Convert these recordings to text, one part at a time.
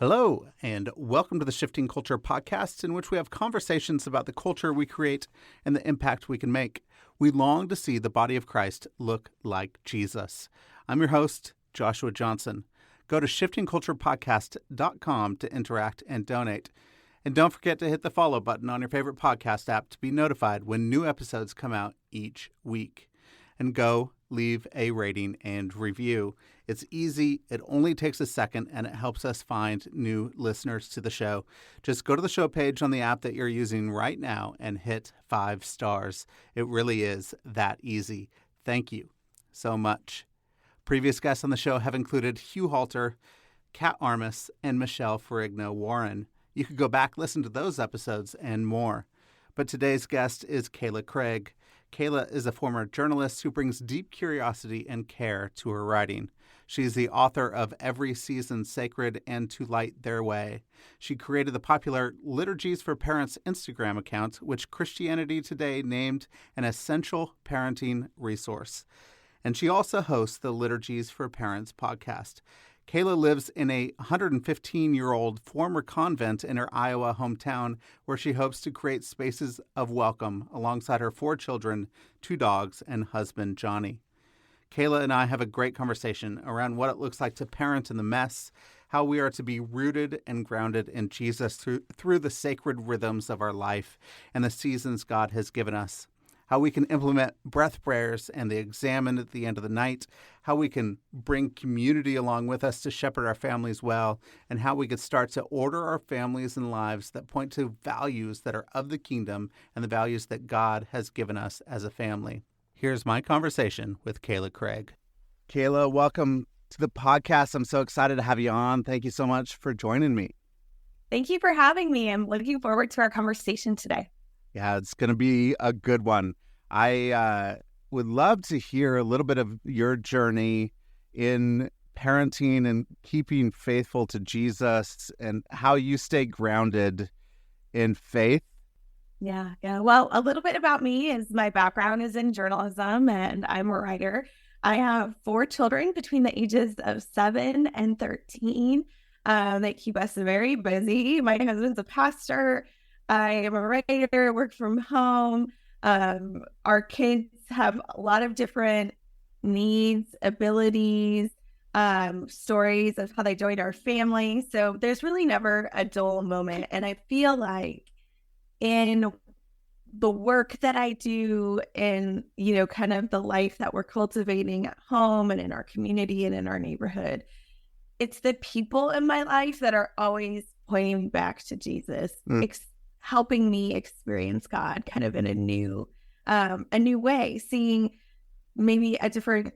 Hello, and welcome to the Shifting Culture podcast, in which we have conversations about the culture we create and the impact we can make. We long to see the body of Christ look like Jesus. I'm your host, Joshua Johnson. Go to shiftingculturepodcast.com to interact and donate. And don't forget to hit the follow button on your favorite podcast app to be notified when new episodes come out each week. And go leave a rating and review. It's easy, it only takes a second, and it helps us find new listeners to the show. Just go to the show page on the app that you're using right now and hit 5 stars. It really is that easy. Thank you so much. Previous guests on the show have included Hugh Halter, Kat Armas, and Michelle Ferrigno Warren. You could go back, listen to those episodes and more. But today's guest is Kayla Craig. Kayla is a former journalist who brings deep curiosity and care to her writing. She's the author of Every Season Sacred and To Light Their Way. She created the popular Liturgies for Parents Instagram account, which Christianity Today named an essential parenting resource. And she also hosts the Liturgies for Parents podcast. Kayla lives in a 115-year-old former convent in her Iowa hometown, where she hopes to create spaces of welcome alongside her 4 children, 2 dogs, and husband, Johnny. Kayla and I have a great conversation around what it looks like to parent in the mess, how we are to be rooted and grounded in Jesus through the sacred rhythms of our life and the seasons God has given us, how we can implement breath prayers and the examine at the end of the night, how we can bring community along with us to shepherd our families well, and how we could start to order our families and lives that point to values that are of the kingdom and the values that God has given us as a family. Here's my conversation with Kayla Craig. Kayla, welcome to the podcast. I'm so excited to have you on. Thank you so much for joining me. Thank you for having me. I'm looking forward to our conversation today. Yeah, it's going to be a good one. I would love to hear a little bit of your journey in parenting and keeping faithful to Jesus and how you stay grounded in faith. Yeah. Well, a little bit about me is my background is in journalism and I'm a writer. I have 4 children between the ages of 7 and 13. They keep us very busy. My husband's a pastor. I am a writer, work from home. Our kids have a lot of different needs, abilities, stories of how they joined our family. So there's really never a dull moment. And I feel like in the work that I do and, kind of the life that we're cultivating at home and in our community and in our neighborhood, it's the people in my life that are always pointing me back to Jesus, helping me experience God kind of in a new way, seeing maybe a different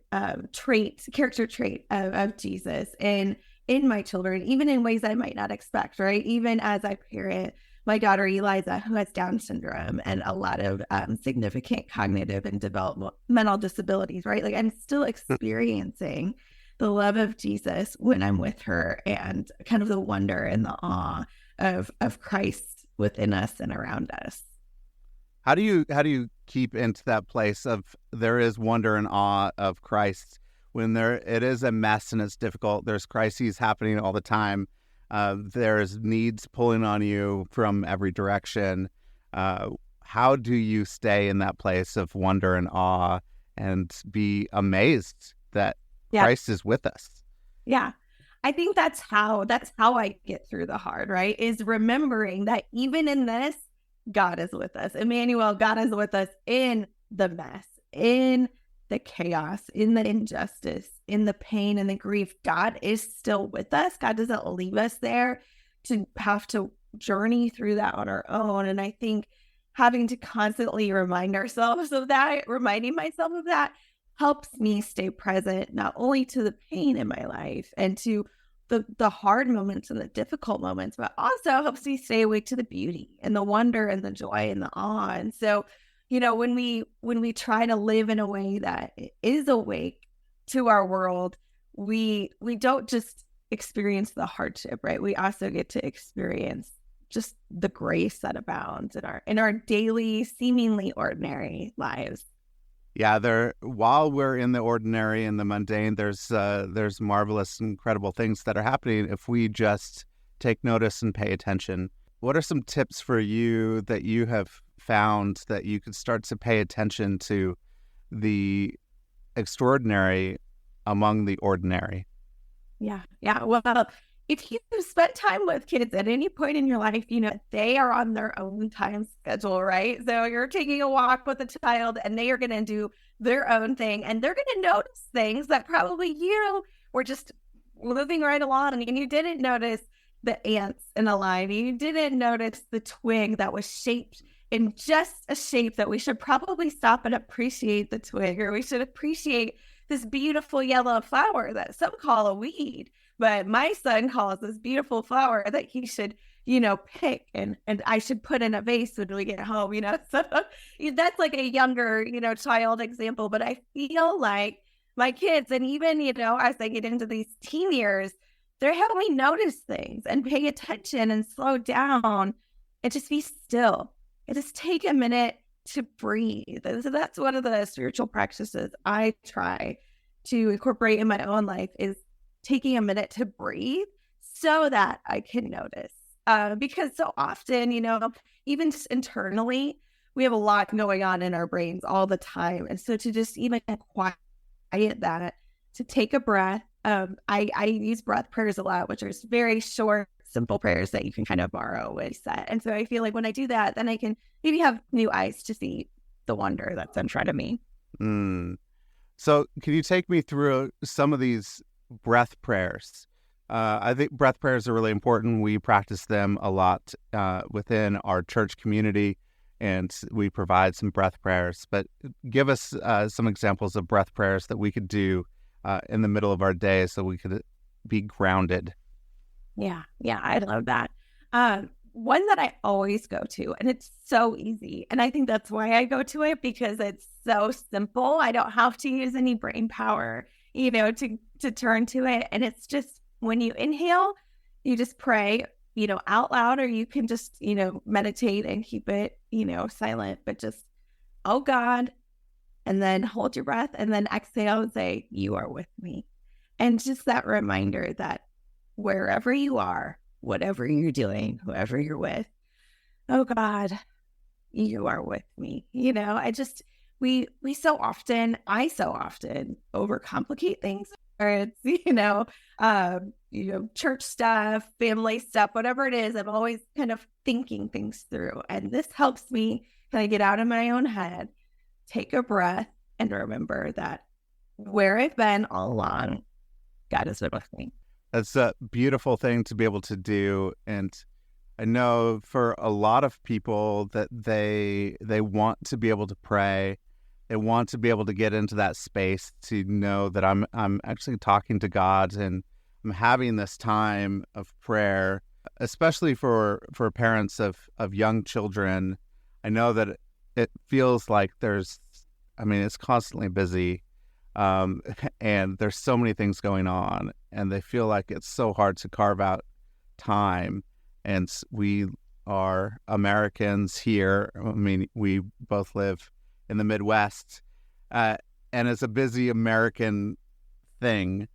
character trait of Jesus in my children, even in ways I might not expect, right? Even as I parent my daughter Eliza, who has Down syndrome and a lot of significant cognitive and developmental disabilities, right? Like I'm still experiencing the love of Jesus when I'm with her and kind of the wonder and the awe of Christ within us and around us. How do you keep into that place of there is wonder and awe of Christ when it is a mess and it's difficult? There's crises happening all the time. There's needs pulling on you from every direction. How do you stay in that place of wonder and awe and be amazed that Christ is with us? Yeah. I think that's how I get through the hard, right? Is remembering that even in this, God is with us. Emmanuel, God is with us in the mess, in the chaos, in the injustice, in the pain and the grief. God is still with us. God doesn't leave us there to have to journey through that on our own. And I think having to constantly reminding myself of that helps me stay present, not only to the pain in my life and to the hard moments and the difficult moments, but also helps me stay awake to the beauty and the wonder and the joy and the awe. And so, when we try to live in a way that is awake to our world, we don't just experience the hardship, right? We also get to experience just the grace that abounds in our daily, seemingly ordinary lives. Yeah, while we're in the ordinary and the mundane, there's marvelous, incredible things that are happening if we just take notice and pay attention. What are some tips for you that you have found that you could start to pay attention to the extraordinary among the ordinary? Yeah. Yeah. Well, if you spent time with kids at any point in your life, they are on their own time schedule, right? So you're taking a walk with a child and they are going to do their own thing and they're going to notice things that probably you were just moving right along and you didn't notice the ants in a line. You didn't notice the twig that was shaped in just a shape that we should probably stop and appreciate the twig, or we should appreciate this beautiful yellow flower that some call a weed. But my son calls this beautiful flower that he should, pick and I should put in a vase when we get home, So that's like a younger, child example. But I feel like my kids, and even, as they get into these teen years, they're helping me notice things and pay attention and slow down and just be still and just take a minute to breathe. And so that's one of the spiritual practices I try to incorporate in my own life, is taking a minute to breathe so that I can notice. Because so often, even just internally, we have a lot going on in our brains all the time. And so to just even quiet that, to take a breath. I use breath prayers a lot, which are very short, simple prayers that you can kind of borrow and set. And so I feel like when I do that, then I can maybe have new eyes to see the wonder that's in front of me. So can you take me through some of these breath prayers? I think breath prayers are really important. We practice them a lot within our church community, and we provide some breath prayers. But give us some examples of breath prayers that we could do in the middle of our day so we could be grounded. Yeah, I love that. One that I always go to, and it's so easy, and I think that's why I go to it, because it's so simple. I don't have to use any brain power, to turn to it. And it's just, when you inhale, you just pray, out loud, or you can just, meditate and keep it, silent, but just, oh God, and then hold your breath, and then exhale and say, you are with me. And just that reminder that wherever you are, whatever you're doing, whoever you're with, oh God, you are with me. I so often overcomplicate things. Or it's, church stuff, family stuff, whatever it is, I'm always kind of thinking things through. And this helps me kind of get out of my own head, take a breath, and remember that where I've been all along, God has been with me. That's a beautiful thing to be able to do. And I know for a lot of people that they want to be able to pray. They want to be able to get into that space to know that I'm actually talking to God and I'm having this time of prayer, especially for parents of young children. I know that it feels like it's constantly busy, and there's so many things going on, and they feel like it's so hard to carve out time. And we are Americans here. I mean, we both live in the Midwest, and it's a busy American thing.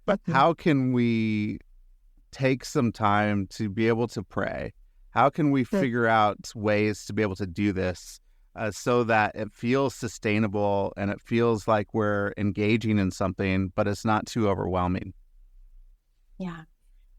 But how can we take some time to be able to pray? How can we figure out ways to be able to do this so that it feels sustainable and it feels like we're engaging in something, but it's not too overwhelming? Yeah,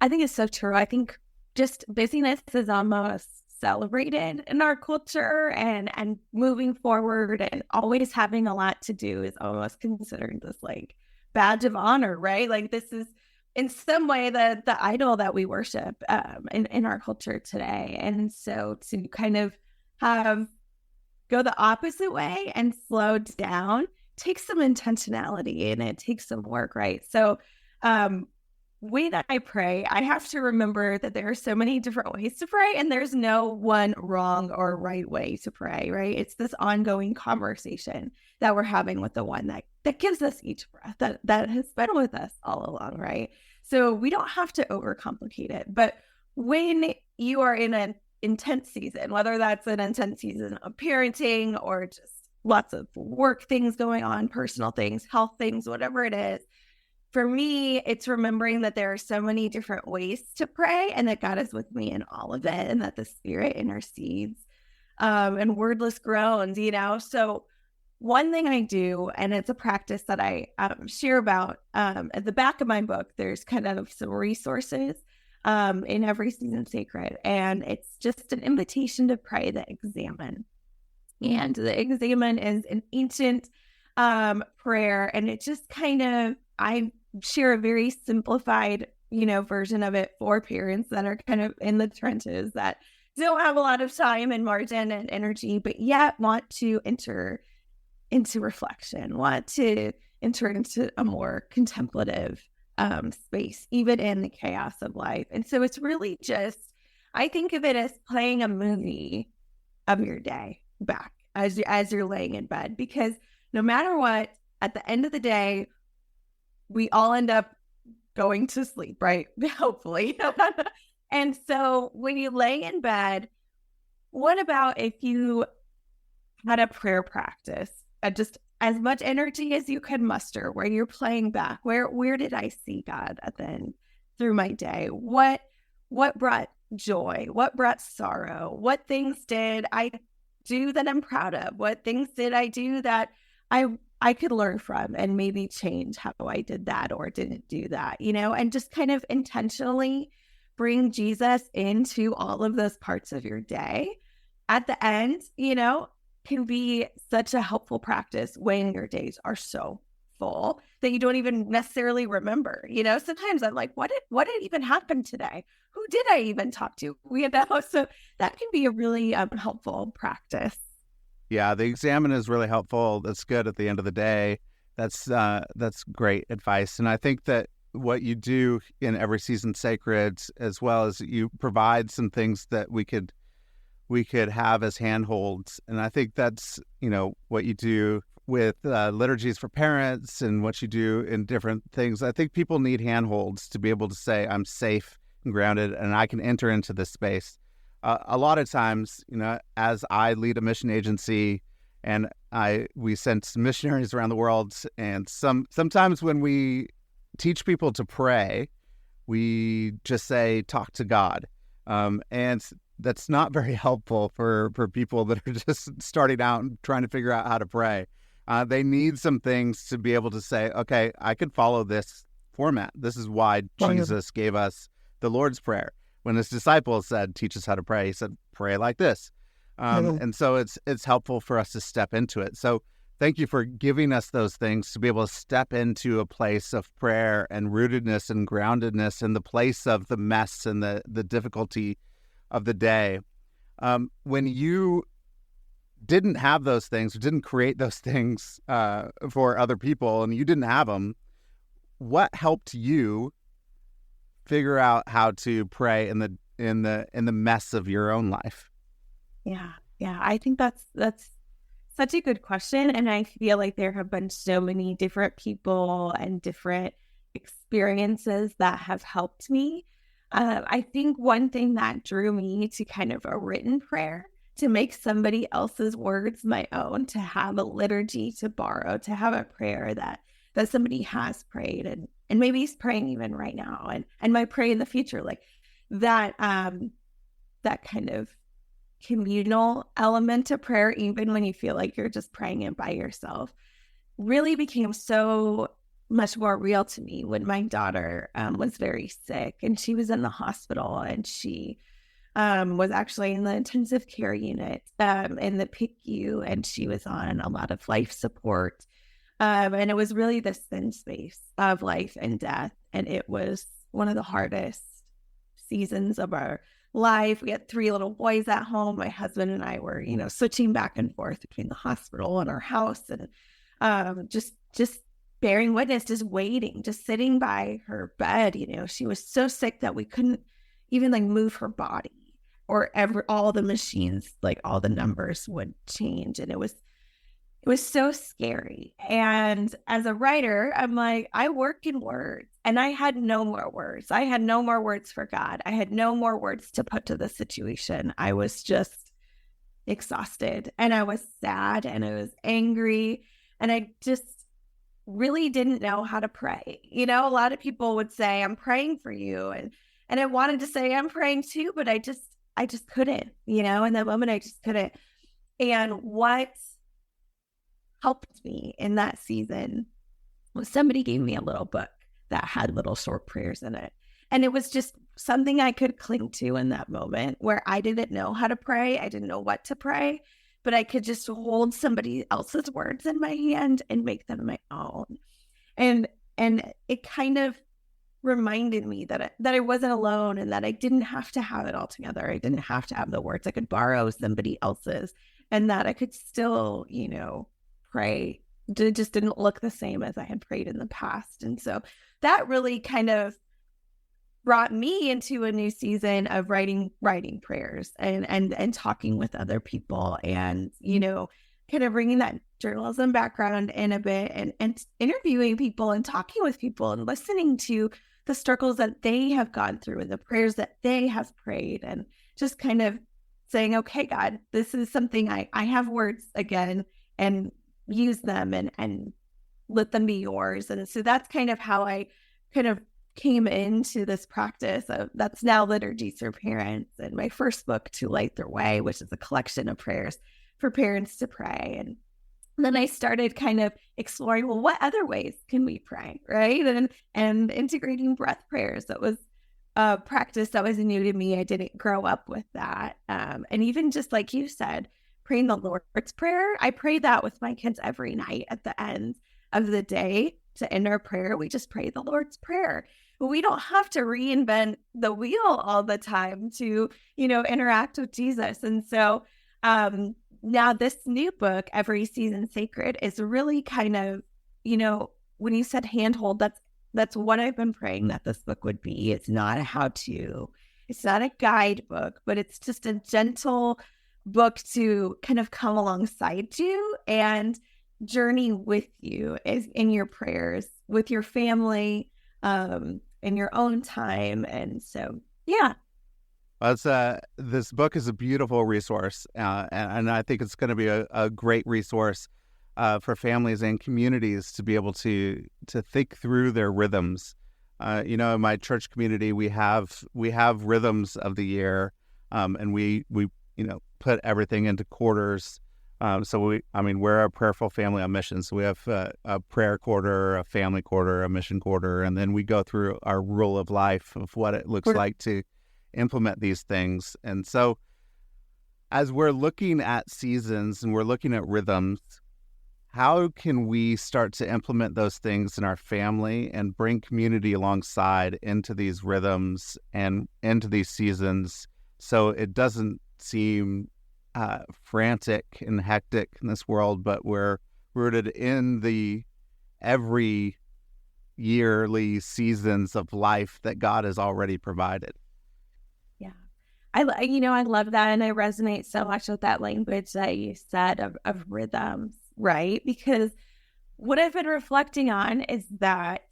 I think it's so true. I think just busyness is almost celebrated in our culture, and moving forward and always having a lot to do is almost considered this like badge of honor, right? Like this is in some way the idol that we worship in our culture today. And so to kind of go the opposite way and slow down takes some intentionality and it takes some work, right? So when I pray, I have to remember that there are so many different ways to pray, and there's no one wrong or right way to pray, right? It's this ongoing conversation that we're having with the one that gives us each breath, that has been with us all along, right? So we don't have to overcomplicate it. But when you are in an intense season, whether that's an intense season of parenting or just lots of work things going on, personal things, health things, whatever it is, for me, it's remembering that there are so many different ways to pray and that God is with me in all of it and that the Spirit intercedes and wordless groans, So one thing I do, and it's a practice that I share about at the back of my book, there's kind of some resources in Every Season Sacred. And it's just an invitation to pray the Examen. And the Examen is an ancient prayer. And it just I share a very simplified, version of it for parents that are kind of in the trenches that don't have a lot of time and margin and energy, but yet want to enter into reflection, want to enter into a more contemplative space, even in the chaos of life. And so it's really just, I think of it as playing a movie of your day back as you're laying in bed, because no matter what, at the end of the day, we all end up going to sleep, right? Hopefully. And so when you lay in bed, what about if you had a prayer practice, just as much energy as you could muster, where you're playing back, where did I see God then through my day? What brought joy? What brought sorrow? What things did I do that I'm proud of? What things did I do that I could learn from and maybe change how I did that or didn't do that, and just kind of intentionally bring Jesus into all of those parts of your day at the end, can be such a helpful practice when your days are so full that you don't even necessarily remember. Sometimes I'm like, what did even happen today? Who did I even talk to? So that can be a really helpful practice. Yeah, the Examen is really helpful. That's good at the end of the day. That's great advice. And I think that what you do in Every Season Sacred, as well as you provide some things that we could have as handholds. And I think that's, what you do with liturgies for parents and what you do in different things. I think people need handholds to be able to say, I'm safe and grounded and I can enter into this space. A lot of times, as I lead a mission agency and we send missionaries around the world, and sometimes when we teach people to pray, we just say, talk to God. And that's not very helpful for people that are just starting out and trying to figure out how to pray. They need some things to be able to say, okay, I can follow this format. This is why Jesus gave us the Lord's Prayer. When his disciples said, teach us how to pray, he said, pray like this. And so it's helpful for us to step into it. So thank you for giving us those things to be able to step into a place of prayer and rootedness and groundedness in the place of the mess and the difficulty of the day. When you didn't have those things, or didn't create those things for other people, and you didn't have them, what helped you figure out how to pray in the mess of your own life? Yeah. I think that's such a good question, and I feel like there have been so many different people and different experiences that have helped me. I think one thing that drew me to kind of a written prayer, to make somebody else's words my own, to have a liturgy to borrow, to have a prayer that somebody has prayed and maybe he's praying even right now and might pray in the future, like that kind of communal element to prayer, even when you feel like you're just praying it by yourself, really became so much more real to me when my daughter was very sick and she was in the hospital, and she was actually in the intensive care unit in the PICU, and she was on a lot of life support. And it was really this thin space of life and death. And it was one of the hardest seasons of our life. We had 3 little boys at home. My husband and I were, switching back and forth between the hospital and our house, and just bearing witness, just waiting, just sitting by her bed. She was so sick that we couldn't even move her body, or all the machines, all the numbers would change. And it was so scary. And as a writer, I'm like, I work in words, and I had no more words. I had no more words for God. I had no more words to put to the situation. I was just exhausted, and I was sad, and I was angry. And I just really didn't know how to pray. You know, a lot of people would say, I'm praying for you. And I wanted to say I'm praying too, but I just couldn't, you know, in that moment I just couldn't. And what helped me in that season was somebody gave me a little book that had little short prayers in it. And it was just something I could cling to in that moment where I didn't know how to pray. I didn't know what to pray, but I could just hold somebody else's words in my hand and make them my own. And it kind of reminded me that I wasn't alone and that I didn't have to have it all together. I didn't have to have the words. I could borrow somebody else's, and that I could still, you know, pray. It just didn't look the same as I had prayed in the past. And so that really kind of brought me into a new season of writing prayers and talking with other people, and, you know, kind of bringing that journalism background in a bit, and interviewing people and talking with people and listening to the struggles that they have gone through and the prayers that they have prayed, and just kind of saying, okay, God, this is something I have words again, and use them and let them be yours. And so that's kind of how I kind of came into this practice of that's now Liturgies for Parents, and my first book, To Light Their Way, which is a collection of prayers for parents to pray. And then I started kind of exploring, well, what other ways can we pray, right? And integrating breath prayers. That was a practice that was new to me. I didn't grow up with that. And even just like you said, praying the Lord's Prayer, I pray that with my kids every night at the end of the day. To end our prayer, we just pray the Lord's Prayer. We don't have to reinvent the wheel all the time to, you know, interact with Jesus. And so now this new book, Every Season Sacred, is really kind of, you know, when you said handhold, that's what I've been praying that this book would be. It's not a how-to, it's not a guidebook, but it's just a gentle book to kind of come alongside you and journey with you as in your prayers, with your family, in your own time. And so, yeah. Well, this book is a beautiful resource, and I think it's going to be a great resource for families and communities to be able to think through their rhythms. You know, in my church community, we have rhythms of the year, and we you know, put everything into quarters. So we're a prayerful family on mission. So we have a prayer quarter, a family quarter, a mission quarter, and then we go through our rule of life of what it looks like to implement these things. And so as we're looking at seasons and we're looking at rhythms, how can we start to implement those things in our family and bring community alongside into these rhythms and into these seasons so it doesn't seem frantic and hectic in this world, but we're rooted in the every yearly seasons of life that God has already provided? Yeah. I love that. And I resonate so much with that language that you said of rhythms, right? Because what I've been reflecting on is that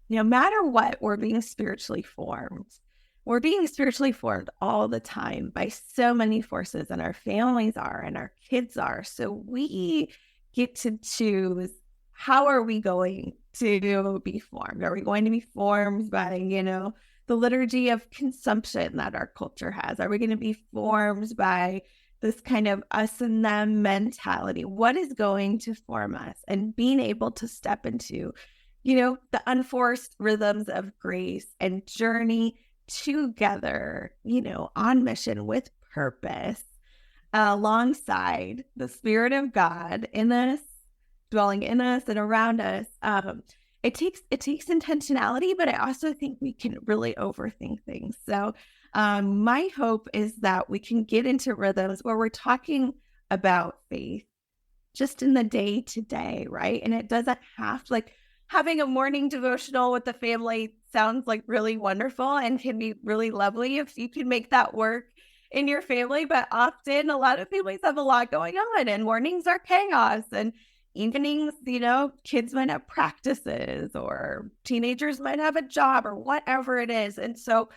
no matter what, we're being spiritually formed. We're being spiritually formed all the time by so many forces, and our families are, and our kids are. So we get to choose, how are we going to be formed? Are we going to be formed by, you know, the liturgy of consumption that our culture has? Are we going to be formed by this kind of us and them mentality? What is going to form us? And being able to step into, you know, the unforced rhythms of grace and journey together, you know, on mission with purpose, alongside the Spirit of God in us, dwelling in us and around us. It takes intentionality, but I also think we can really overthink things. So my hope is that we can get into rhythms where we're talking about faith just in the day to day, right? And it doesn't have to, like, having a morning devotional with the family sounds like really wonderful and can be really lovely if you can make that work in your family. But often a lot of families have a lot going on, and mornings are chaos, and evenings, you know, kids might have practices, or teenagers might have a job, or whatever it is. And so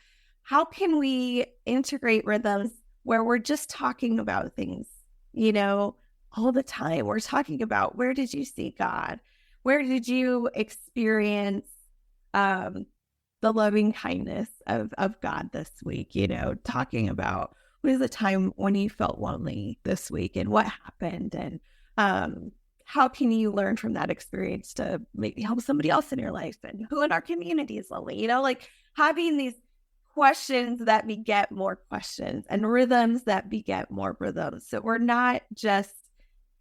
how can we integrate rhythms where we're just talking about things, you know, all the time? We're talking about, where did you see God? where did you experience um, the loving kindness of God this week? Talking about what is the time when you felt lonely this week and what happened, and how can you learn from that experience to maybe help somebody else in your life, and who in our community is lonely? Like having these questions that beget more questions and rhythms that beget more rhythms. So we're not just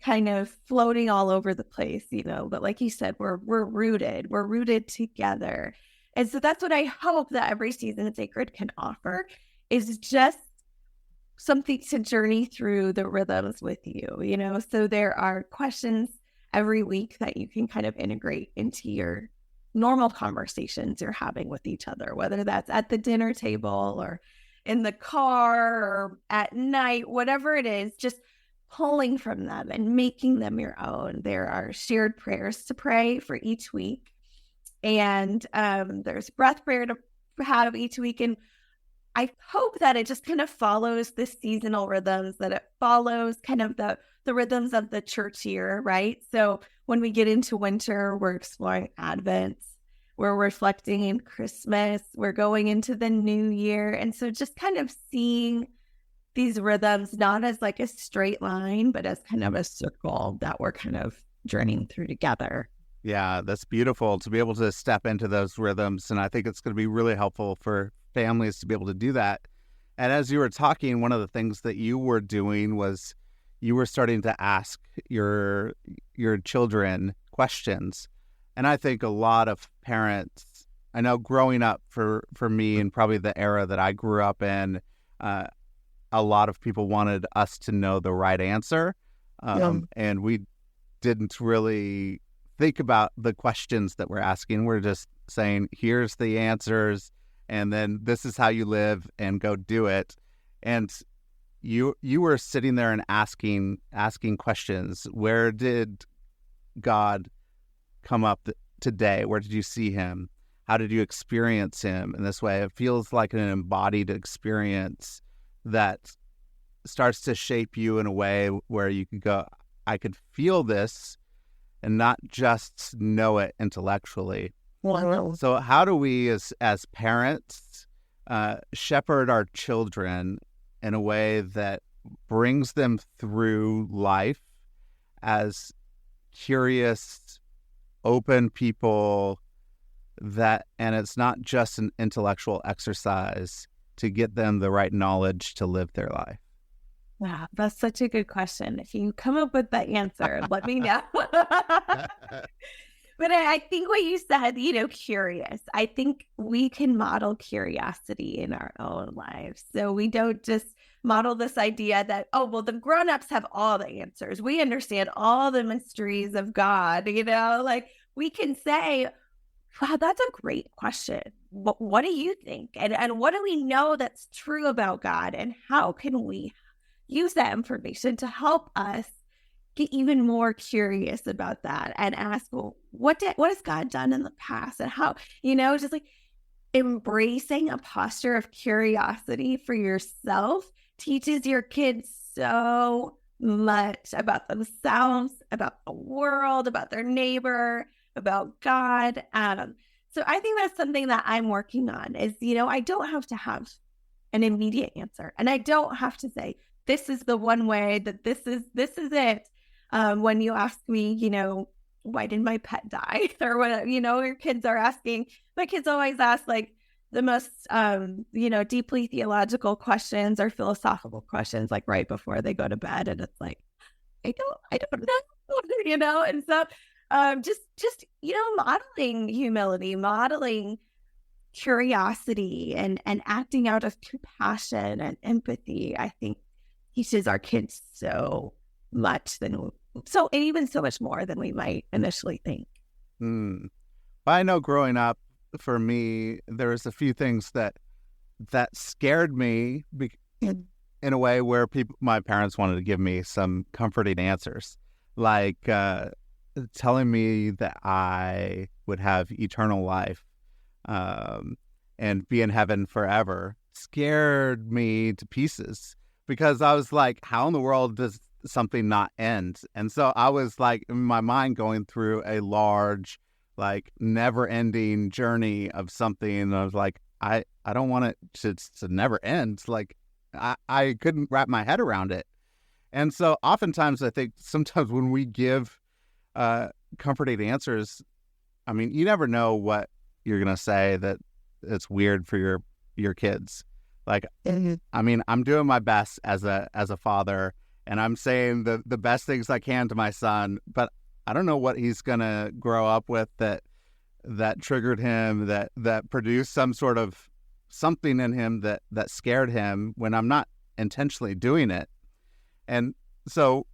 kind of floating all over the place, but like you said, we're rooted together. And so that's what I hope that every season sacred can offer, is just something to journey through the rhythms with you. So there are questions every week that you can kind of integrate into your normal conversations you're having with each other, whether that's at the dinner table or in the car or at night, whatever it is, just pulling from them and making them your own. There are shared prayers to pray for each week. And there's breath prayer to have each week. And I hope that it just kind of follows the seasonal rhythms, that it follows kind of the rhythms of the church year, right? So when we get into winter, we're exploring Advent, we're reflecting in Christmas, we're going into the new year. And so just kind of seeing these rhythms not as like a straight line, but as kind of a circle that we're kind of journeying through together. Yeah, that's beautiful to be able to step into those rhythms. And I think it's going to be really helpful for families to be able to do that. And as you were talking, one of the things that you were doing was you were starting to ask your children questions. And I think a lot of parents, I know growing up for me and probably the era that I grew up in, a lot of people wanted us to know the right answer. And we didn't really think about the questions that we're asking. We're just saying, here's the answers, and then this is how you live, and go do it. And you were sitting there and asking questions. Where did God come up today? Where did you see him? How did you experience him in this way? It feels like an embodied experience that starts to shape you in a way where you could go, I could feel this and not just know it intellectually. So how do we as parents shepherd our children in a way that brings them through life as curious, open people, and it's not just an intellectual exercise to get them the right knowledge to live their life? Wow, that's such a good question. If you come up with that answer, let me know. But I think what you said, curious, I think we can model curiosity in our own lives. So we don't just model this idea that, oh, well, the grownups have all the answers. We understand all the mysteries of God, like we can say, wow, that's a great question. What do you think? And what do we know that's true about God? And how can we use that information to help us get even more curious about that and ask, well, what has God done in the past, and how, just like embracing a posture of curiosity for yourself teaches your kids so much about themselves, about the world, about their neighbor, about God. So I think that's something that I'm working on is, I don't have to have an immediate answer, and I don't have to say, this is the one way, that this is it. When you ask me, why did my pet die? Or what, your kids are asking. My kids always ask like the most, deeply theological questions or philosophical questions, like right before they go to bed. And it's like, I don't know, And so just modeling humility, modeling curiosity and acting out of compassion and empathy, I think teaches our kids so much even so much more than we might initially think. Well, I know growing up for me, there was a few things that scared me in a way where my parents wanted to give me some comforting answers, like telling me that I would have eternal life and be in heaven forever scared me to pieces, because I was like, how in the world does something not end. And so I was like, in my mind, going through a large, like, never ending journey of something. And I was like, I don't want it to never end. Like, I couldn't wrap my head around it. And so oftentimes I think sometimes when we give comforting answers, I mean, you never know what you're going to say that it's weird for your kids. Like, I mean, I'm doing my best as a father, and I'm saying the best things I can to my son, but I don't know what he's going to grow up with that triggered him, that produced some sort of something in him that scared him when I'm not intentionally doing it. And so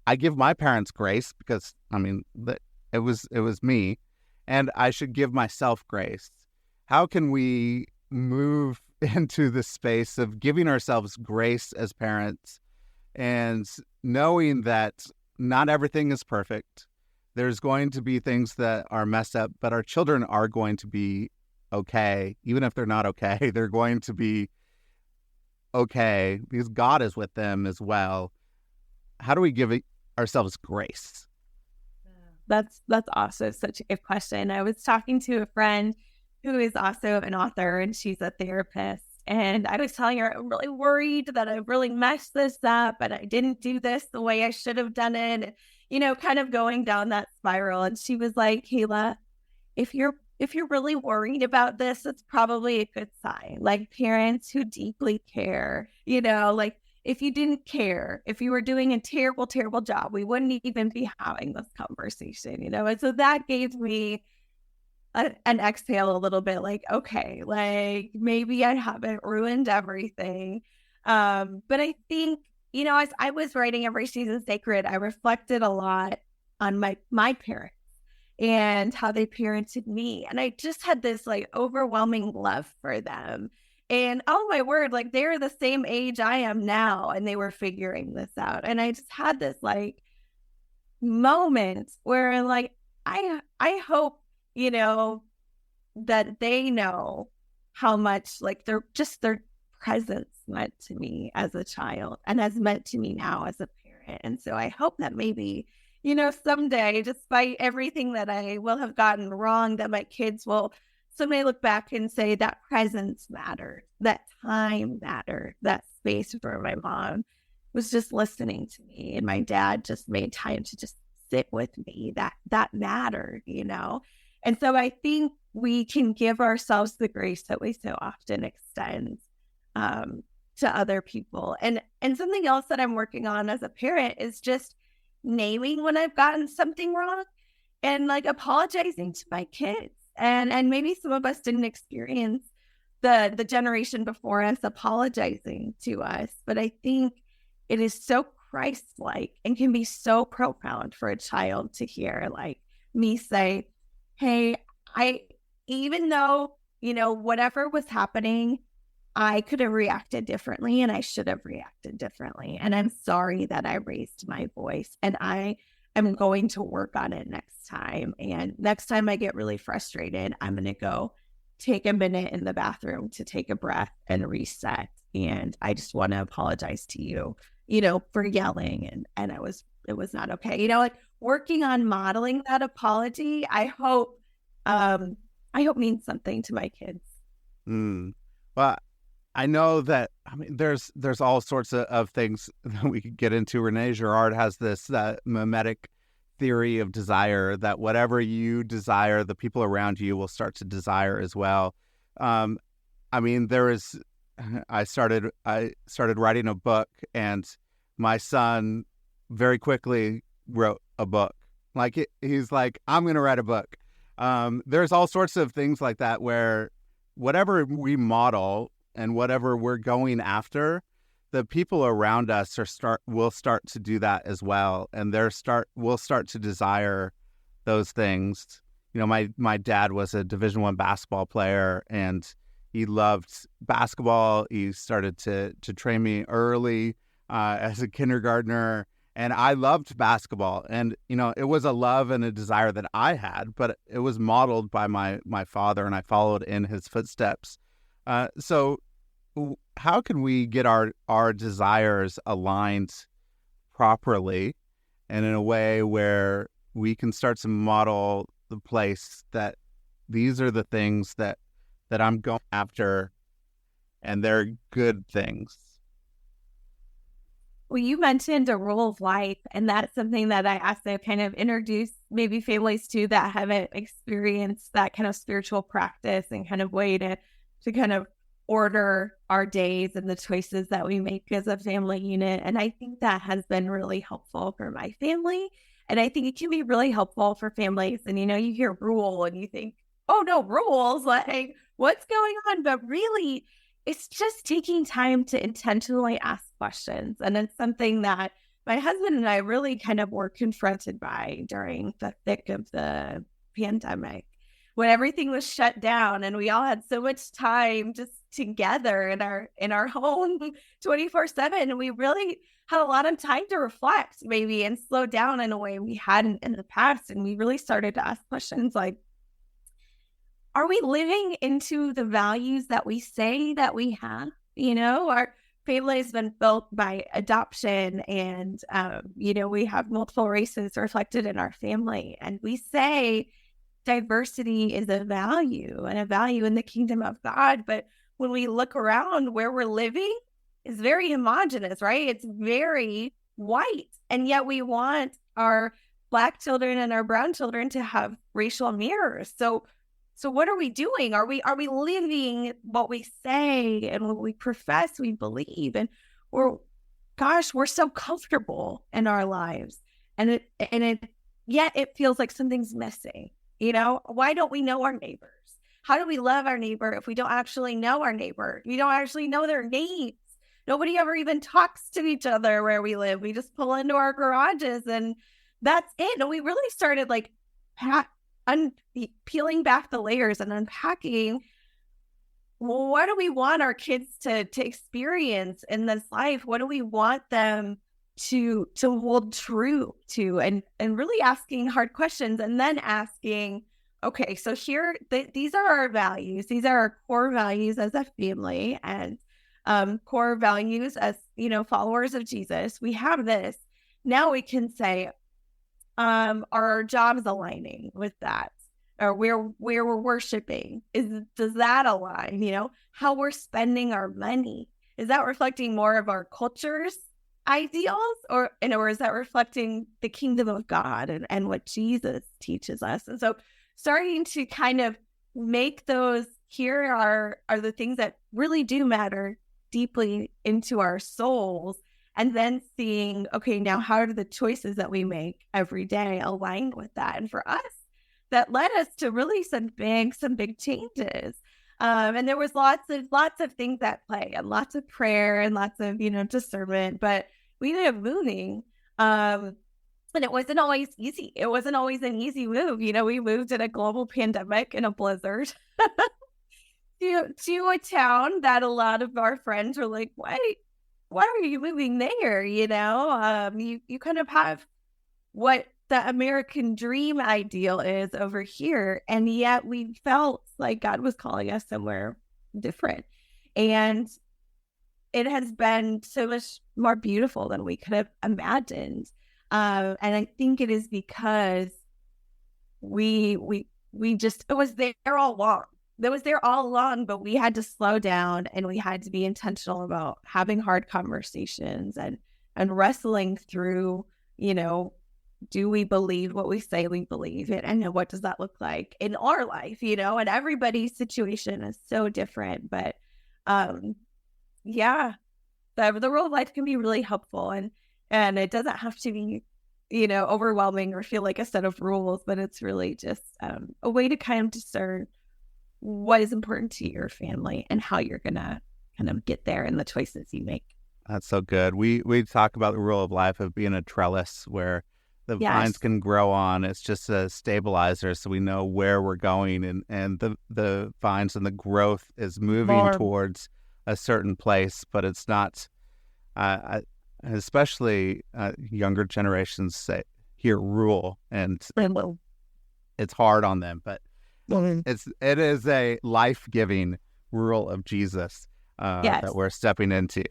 I give my parents grace because, I mean, it was me, and I should give myself grace. How can we move into the space of giving ourselves grace as parents and knowing that not everything is perfect? There's going to be things that are messed up, but our children are going to be okay. Even if they're not okay, they're going to be okay because God is with them as well. How do we give ourselves grace? That's also such a good question. I was talking to a friend who is also an author, and she's a therapist. And I was telling her, I'm really worried that I really messed this up and I didn't do this the way I should have done it. You know, kind of going down that spiral. And she was like, Kayla, if you're really worried about this, it's probably a good sign. Like, parents who deeply care, you know, like, if you didn't care, if you were doing a terrible, terrible job, we wouldn't even be having this conversation, you know? And so that gave me an exhale a little bit, like, okay, like, maybe I haven't ruined everything. But I think, you know, as I was writing Every Season Sacred, I reflected a lot on my parents and how they parented me. And I just had this like overwhelming love for them. And oh my word, like, they're the same age I am now, and they were figuring this out. And I just had this like moment where like, I hope, you know, that they know how much like their presence meant to me as a child and has meant to me now as a parent. And so I hope that maybe, you know, someday, despite everything that I will have gotten wrong, that my kids will someday look back and say that presence mattered, that time mattered, that space for my mom was just listening to me, and my dad just made time to just sit with me. That mattered, you know? And so I think we can give ourselves the grace that we so often extend to other people. And something else that I'm working on as a parent is just naming when I've gotten something wrong and like apologizing to my kids. And maybe some of us didn't experience the generation before us apologizing to us, but I think it is so Christ-like and can be so profound for a child to hear like me say, hey, even though, you know, whatever was happening, I could have reacted differently and I should have reacted differently. And I'm sorry that I raised my voice, and I am going to work on it next time. And next time I get really frustrated, I'm going to go take a minute in the bathroom to take a breath and reset. And I just want to apologize to you, you know, for yelling. And it was not okay. You know, like working on modeling that apology, I hope means something to my kids. Well, I know that, I mean, there's all sorts of things that we could get into. Rene Girard has this mimetic theory of desire, that whatever you desire, the people around you will start to desire as well. I mean, I started writing a book, and my son very quickly wrote a book. Like, he's like, I'm going to write a book. There's all sorts of things like that where whatever we model and whatever we're going after, the people around us will start to do that as well, and will start to desire those things. You know, my dad was a Division I basketball player, and he loved basketball. He started to train me early as a kindergartner, and I loved basketball. And you know, it was a love and a desire that I had, but it was modeled by my father, and I followed in his footsteps. So how can we get our desires aligned properly and in a way where we can start to model the place that these are the things that I'm going after, and they're good things. Well, you mentioned a rule of life, and that's something that I also kind of introduce maybe families to that haven't experienced that kind of spiritual practice and kind of way to kind of order our days and the choices that we make as a family unit. And I think that has been really helpful for my family. And I think it can be really helpful for families. And, you hear rule and you think, oh, no, rules, like what's going on? But really, it's just taking time to intentionally ask questions. And it's something that my husband and I really kind of were confronted by during the thick of the pandemic, when everything was shut down and we all had so much time just together in our home 24/7. And we really had a lot of time to reflect maybe and slow down in a way we hadn't in the past. And we really started to ask questions like, are we living into the values that we say that we have? Our family has been built by adoption, and, we have multiple races reflected in our family. And we say diversity is a value and a value in the kingdom of God. But when we look around where we're living, it's very homogenous, right? It's very white. And yet we want our Black children and our brown children to have racial mirrors. So what are we doing? Are we living what we say and what we profess we believe? And we're so comfortable in our lives. And yet it feels like something's missing. Why don't we know our neighbors? How do we love our neighbor if we don't actually know our neighbor? We don't actually know their names. Nobody ever even talks to each other where we live. We just pull into our garages and that's it. And we really started peeling back the layers and unpacking, well, what do we want our kids to experience in this life? What do we want them to hold true to? And really asking hard questions, and then asking, okay, so these are our values. These are our core values as a family, and core values as, followers of Jesus. We have this. Now we can say, are our jobs aligning with that? Or where we're worshiping, does that align? How we're spending our money, is that reflecting more of our culture's ideals, or is that reflecting the kingdom of God and what Jesus teaches us? And so starting to kind of make those, here are the things that really do matter deeply into our souls. And then seeing, okay, now how do the choices that we make every day align with that? And for us, that led us to really some big changes. And there was lots of things at play, and lots of prayer and lots of, discernment, but we ended up moving. And it wasn't always easy. It wasn't always an easy move. We moved in a global pandemic, in a blizzard, to a town that a lot of our friends were like, wait, why are you moving there? You kind of have what the American dream ideal is over here. And yet we felt like God was calling us somewhere different. And it has been so much more beautiful than we could have imagined. And I think it is because we just, it was there all along. That was there all along, but we had to slow down and we had to be intentional about having hard conversations and wrestling through, do we believe what we say we believe? And what does that look like in our life? And everybody's situation is so different, but the rule of life can be really helpful, and it doesn't have to be, overwhelming or feel like a set of rules, but it's really just a way to kind of discern what is important to your family and how you're going to kind of get there in the choices you make. That's so good. We talk about the rule of life of being a trellis where the vines can grow on. It's just a stabilizer, so we know where we're going, and the vines and the growth is moving towards a certain place, but it's not, especially younger generations hear rule, and it's hard on them, but it is a life-giving rule of Jesus that we're stepping into.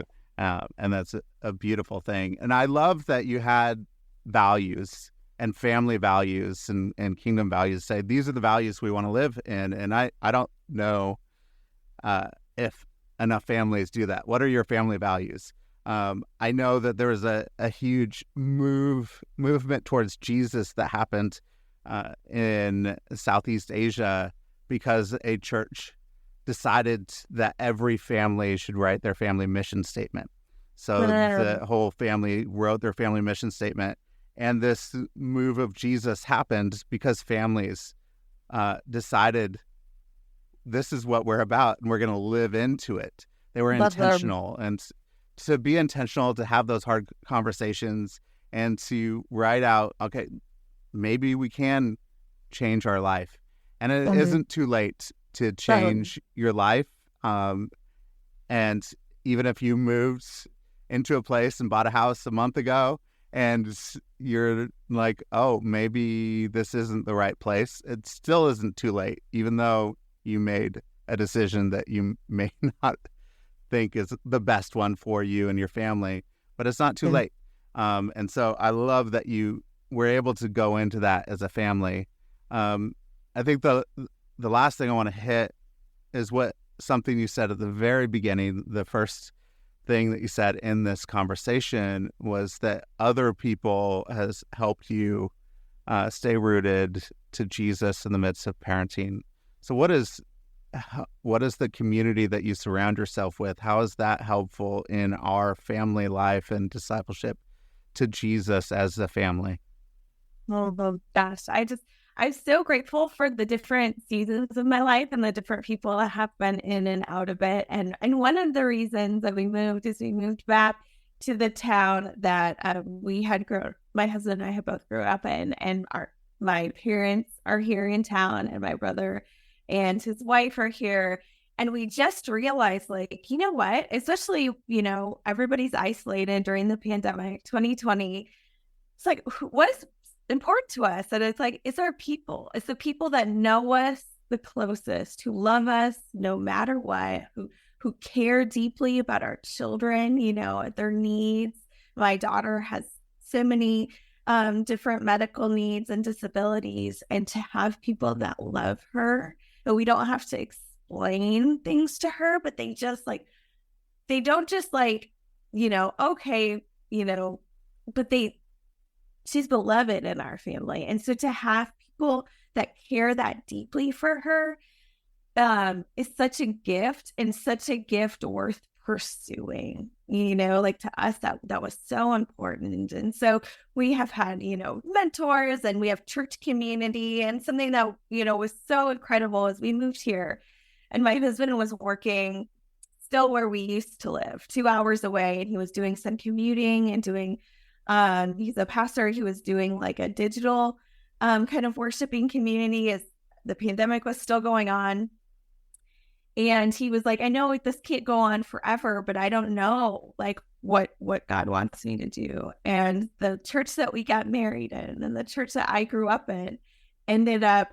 And that's a beautiful thing. And I love that you had values and family values and kingdom values. Say, these are the values we want to live in. And I don't know if enough families do that. What are your family values? I know that there was a huge movement towards Jesus that happened in Southeast Asia because a church decided that every family should write their family mission statement. So the whole family wrote their family mission statement. And this move of Jesus happened because families decided this is what we're about and we're going to live into it. They were intentional. And to be intentional, to have those hard conversations and to write out, okay, maybe we can change our life. And it isn't too late to change your life. And even if you moved into a place and bought a house a month ago and you're like, oh, maybe this isn't the right place, it still isn't too late, even though you made a decision that you may not think is the best one for you and your family, but it's not too late. And so I love that you were able to go into that as a family. I think the last thing I want to hit is something you said at the very beginning. The first thing that you said in this conversation was that other people has helped you stay rooted to Jesus in the midst of parenting. So what is the community that you surround yourself with? How is that helpful in our family life and discipleship to Jesus as a family? Oh gosh, I'm so grateful for the different seasons of my life and the different people that have been in and out of it. And one of the reasons that we moved back to the town that my husband and I have both grew up in, and my parents are here in town, and my brother and his wife are here. And we just realized, like, you know what, especially, everybody's isolated during the pandemic, 2020. It's like, what is important to us? And it's like, it's our people. It's the people that know us the closest, who love us no matter what, who care deeply about our children, their needs. My daughter has so many different medical needs and disabilities, and to have people that love her, but we don't have to explain things to her, but they don't just okay, but she's beloved in our family. And so to have people that care that deeply for her is such a gift, and such a gift worth pursuing. To us, that was so important. And so we have had, mentors, and we have church community, and something that, was so incredible as we moved here. And my husband was working still where we used to live, 2 hours away, and he was doing some commuting and doing he's a pastor. He was doing like a digital kind of worshiping community as the pandemic was still going on. And he was like, I know this can't go on forever, but I don't know what God wants me to do. And the church that we got married in and the church that I grew up in ended up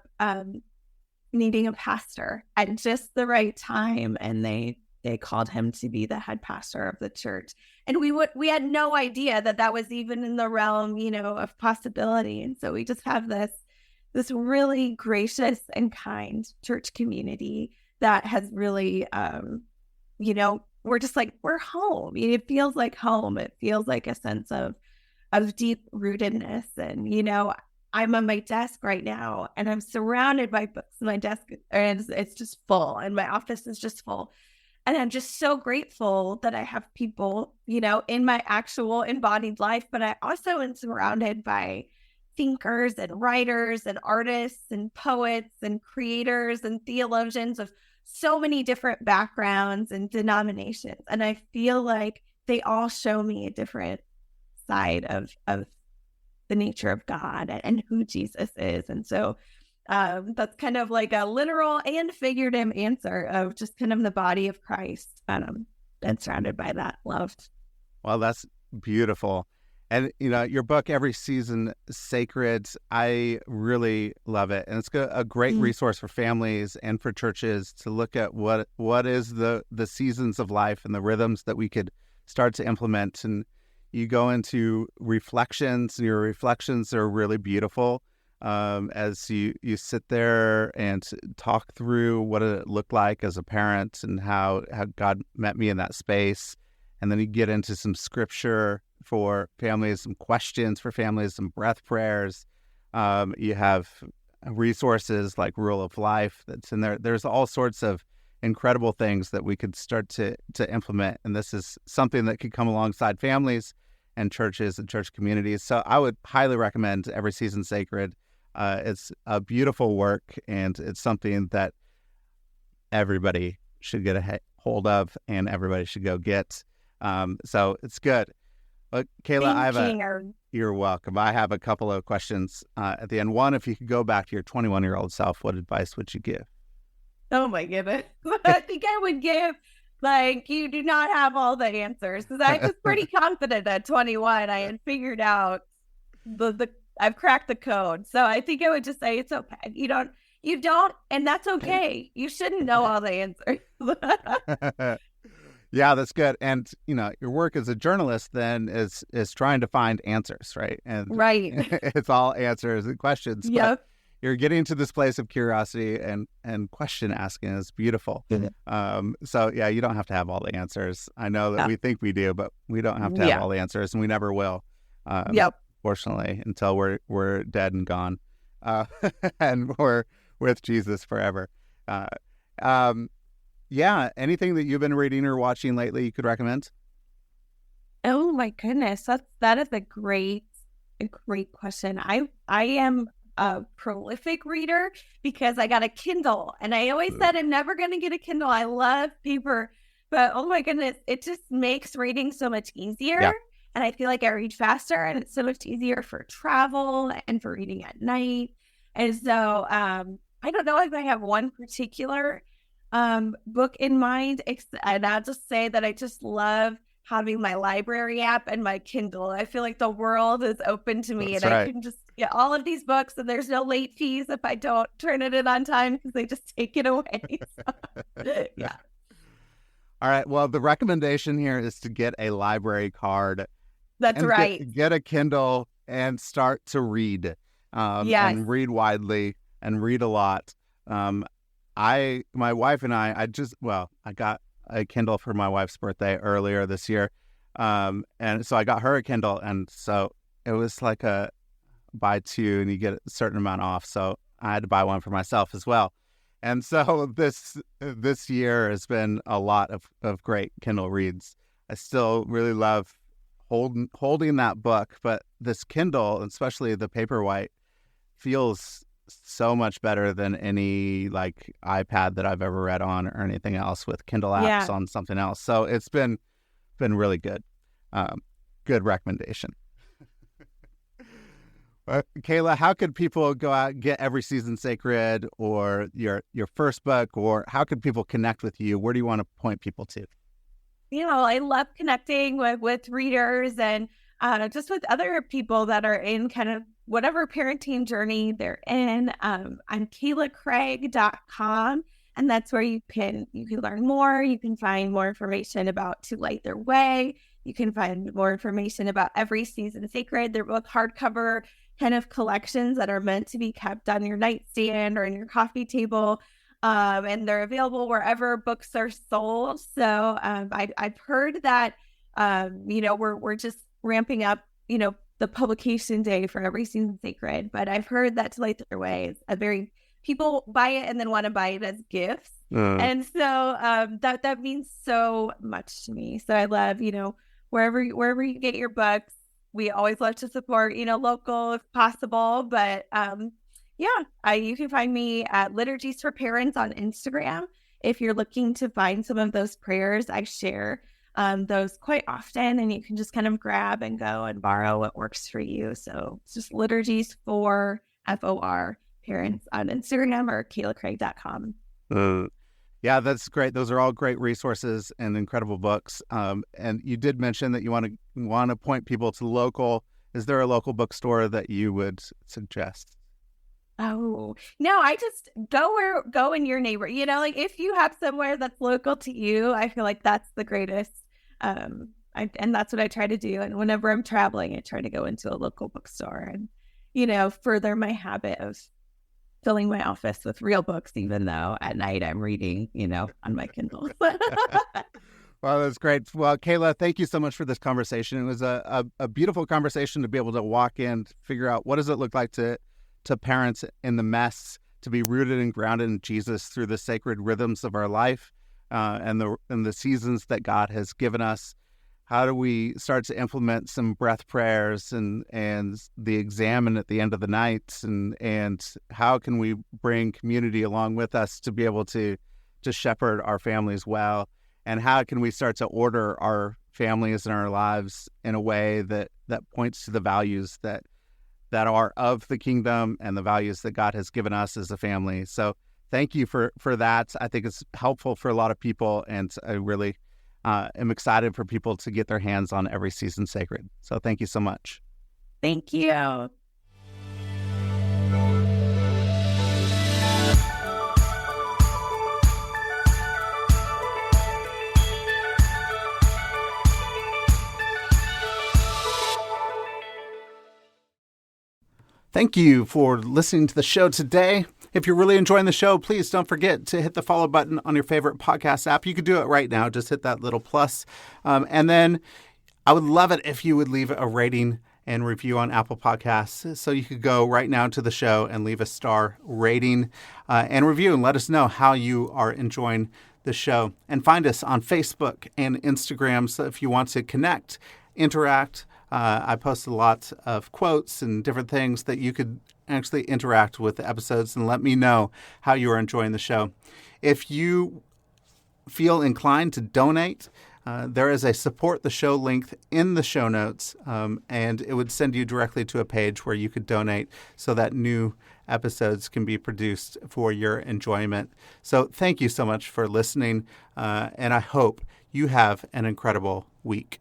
needing a pastor at just the right time. And they called him to be the head pastor of the church. And we had no idea that was even in the realm, of possibility. And so we just have this really gracious and kind church community that has really, we're just like, we're home. It feels like home. It feels like a sense of deep rootedness. And, I'm on my desk right now, and I'm surrounded by books. My desk, and it's just full, and my office is just full. And I'm just so grateful that I have people, in my actual embodied life, but I also am surrounded by thinkers and writers and artists and poets and creators and theologians of so many different backgrounds and denominations. And I feel like they all show me a different side of the nature of God and who Jesus is. And so that's kind of like a literal and figurative answer of just kind of the body of Christ and surrounded by that love. Well, that's beautiful. And, your book, Every Season Sacred, I really love it. And it's a great resource for families and for churches to look at what is the seasons of life and the rhythms that we could start to implement. And you go into reflections, and your reflections are really beautiful as you sit there and talk through what it looked like as a parent and how God met me in that space. And then you get into some scripture for families, some questions for families, some breath prayers. You have resources like Rule of Life that's in there. There's all sorts of incredible things that we could start to implement. And this is something that could come alongside families and churches and church communities. So I would highly recommend Every Season Sacred. It's a beautiful work, and it's something that everybody should get a hold of and everybody should go get. So it's good. But Kayla, you're welcome. I have a couple of questions at the end. One, if you could go back to your 21-year-old self, what advice would you give? Oh my goodness. I think I would give, you do not have all the answers, because I was pretty confident at 21. I had figured out I've cracked the code. So I think I would just say it's okay. You don't, and that's okay. You shouldn't know all the answers. Yeah, that's good. And, your work as a journalist then is trying to find answers, right? And right. It's all answers and questions. Yep. But you're getting to this place of curiosity and question asking is beautiful. Mm-hmm. So yeah, you don't have to have all the answers. I know that we think we do, but we don't have to have all the answers, and we never will. Fortunately, until we're dead and gone, and we're with Jesus forever. Anything that you've been reading or watching lately you could recommend? Oh my goodness, that is a great question. I am a prolific reader because I got a Kindle, and I always said I'm never going to get a Kindle. I love paper, but oh my goodness, it just makes reading so much easier. Yeah. And I feel like I read faster, and it's so much easier for travel and for reading at night. And so I don't know if I have one particular book in mind, and I'll just say that I just love having my library app and my Kindle. I feel like the world is open to me. That's and right. I can just get all of these books, and there's no late fees if I don't turn it in on time, because they just take it away. So, yeah. All right. Well, the recommendation here is to get a library card. That's right. Get a Kindle and start to read. And read widely and read a lot. My wife and I got a Kindle for my wife's birthday earlier this year. And so I got her a Kindle, and so it was like a buy two and you get a certain amount off. So I had to buy one for myself as well. And so this year has been a lot of great Kindle reads. I still really love holding that book, but this Kindle, especially the Paperwhite, feels so much better than any iPad that I've ever read on or anything else with Kindle apps on something else. So it's been really good. Good recommendation. Kayla, how could people go out and get Every Season Sacred or your first book, or how could people connect with you? Where do you want to point people to? I love connecting with readers and just with other people that are in kind of whatever parenting journey they're in. I'm KaylaCraig.com, and that's where you can learn more. You can find more information about To Light Their Way. You can find more information about Every Season Sacred. They're both hardcover kind of collections that are meant to be kept on your nightstand or in your coffee table. And they're available wherever books are sold. So I've heard that, we're just ramping up, the publication day for Every Season Sacred. But I've heard that To Light Their Way is people buy it and then want to buy it as gifts. And so that means so much to me. So I love, wherever you get your books, we always love to support, local if possible. But you can find me at Liturgies for Parents on Instagram. If you're looking to find some of those prayers, I share those quite often, and you can just kind of grab and go and borrow what works for you. So it's just Liturgies for FOR Parents on Instagram or KaylaCraig.com. Yeah, that's great. Those are all great resources and incredible books. And you did mention that you want to point people to local. Is there a local bookstore that you would suggest? Oh, no, I just go in your neighborhood. If you have somewhere that's local to you, I feel like that's the greatest And that's what I try to do. And whenever I'm traveling, I try to go into a local bookstore and, further my habit of filling my office with real books, even though at night I'm reading, on my Kindle. Well, that's great. Well, Kayla, thank you so much for this conversation. It was a beautiful conversation to be able to walk in, figure out what does it look like to parents in the mess, to be rooted and grounded in Jesus through the sacred rhythms of our life and the seasons that God has given us. How do we start to implement some breath prayers and the examine at the end of the night, and how can we bring community along with us to be able to shepherd our families well? And how can we start to order our families and our lives in a way that points to the values that are of the kingdom and the values that God has given us as a family? So thank you for that. I think it's helpful for a lot of people, and I really am excited for people to get their hands on Every Season Sacred. So thank you so much. Thank you. Thank you for listening to the show today. If you're really enjoying the show, please don't forget to hit the follow button on your favorite podcast app. You could do it right now. Just hit that little plus. And then I would love it if you would leave a rating and review on Apple Podcasts. So you could go right now to the show and leave a star rating and review and let us know how you are enjoying the show. And find us on Facebook and Instagram. So if you want to connect, interact, I post a lot of quotes and different things that you could actually interact with the episodes and let me know how you are enjoying the show. If you feel inclined to donate, there is a support the show link in the show notes, and it would send you directly to a page where you could donate so that new episodes can be produced for your enjoyment. So thank you so much for listening, and I hope you have an incredible week.